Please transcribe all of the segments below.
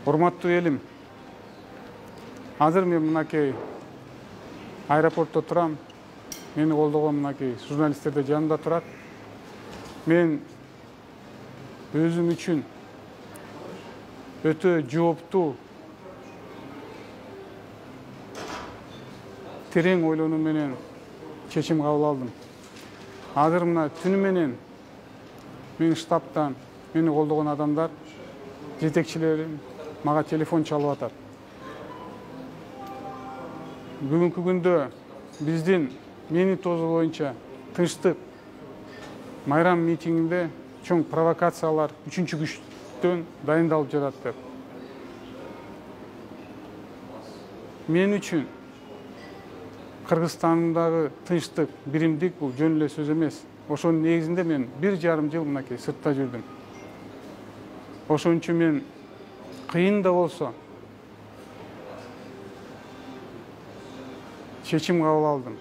Урматтуу элим, азыр мен мынакей аэропортто турам. Мени колдогон мынакей журналисттер да жанымда турат. Мен өзүм үчүн өтө жооптуу, терең ойлонуу менен чечим кабыл алдым. Азыр мына түнү менен менин штабтан мени колдогон адамдар, жетекчилерим мага телефон чалып атат. Бүгүнкү күндө биздин мени тозу боюнча тынчтык майрам митингинде чоң провокациялар үчүнчү күчтөн дайындалып жатат деп. Мен үчүн Кыргызстандагы тынчтык, биримдик бул жөн эле сөз эмес. Ошонун негизинде мен 1,5 жыл мынакей сыртта жүрдүм. Ошон үчүн мен кыйын да болсо чечим кабыл алдым.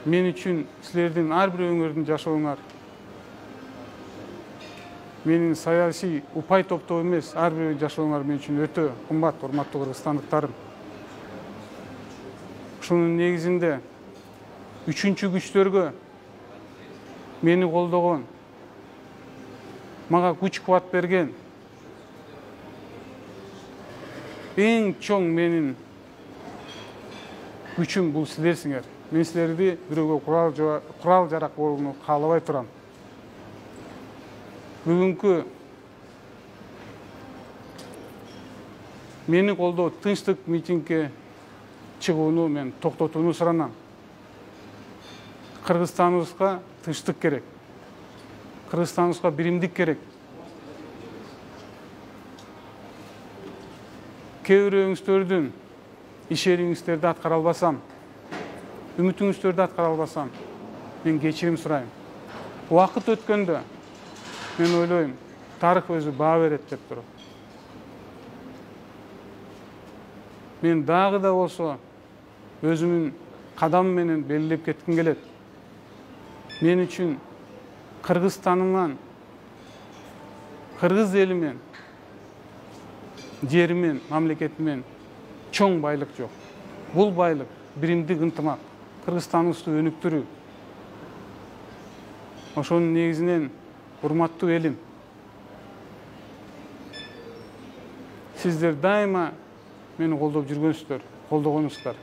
Мен үчүн силердин ар бир өңөрдүн жашооңар менин саясий упай топтоо эмес, ар бир жашооңар мен үчүн өтө кымбат, урматтуу кыргызстандыктарым. Ошонун негизинде үчүнчү күчтөргө мени колдогон, мага күч кубат берген эң чоң менин күчүм бул силерсиңер. Мен силерди бирөөгө курал жарак болууну каалабай турам. Бүгүнкү мени колдоо тынчтык митингге чыгууну мен токтотууну суранам. Кыргызстаныбызга тынчтык керек. Кыргызстаныбызга биримдик керек. Кээ бирөөңүздөрдүн ишенимиңиздерди аткара албасам, үмүтүңүздөрдү аткара албасам, мен кечирим сурайм. Убакыт өткөндө мен ойлойм, тарых өзү баа берет деп туруп. Мен дагы да болсо өзүмүн кадам менен белгилеп кетким келет. Мен үчүн Кыргызстаныман, кыргыз элимен, жеримен, мамлекетимен чоң байлык жок. Бул байлык биримдик ынтымак, Кыргызстаныбызды өнүктүрүү. Ошонун негизинен, урматтуу элим, сиздер дайыма мени колдоп жүргөнсүздөр, колдогонсуздар.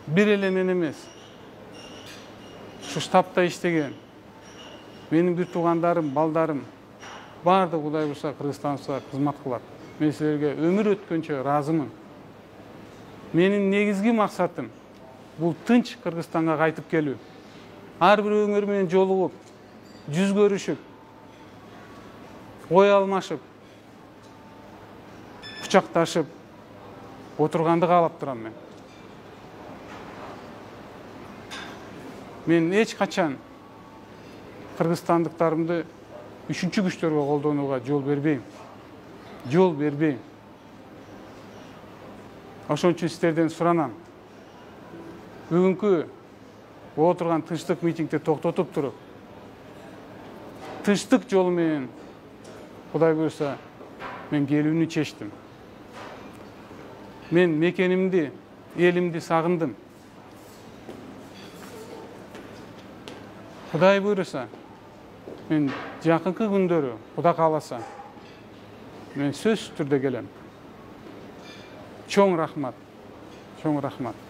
Бир эле мен эмес, ушу штабта иштеген менин бир туугандарым, балдарым баардыгы Кудай буйрса Кыргызстаныбызга кызмат кылат. Мен силерге өмүр өткөнчө ыраазымын. Менин негизги максатым бул тынч Кыргызстанга кайтып келүү. Ар бир өңөр менен жолугуп, жүз көрүшүп, ой алмашып, кучакташып отурганды каалап турам мен. Мен эч качан кыргызстандыктарымды үчүнчү күчтөргө колдонууга жол бербейм. Жол бербейм. Ошон үчүн сиздерден суранам. Бүгүнкү отурган тынчтык митингди токтотуп туруп, тынчтык жолу менен Кудай буйрса мен келүүнү чечтим. Мен мекенимди, элимди сагындым. Кудай буйрса, мен жакынкы күндөрү, Кудай кааласа, мен сөзсүз түрдө келем. Чоң рахмат. Чоң рахмат.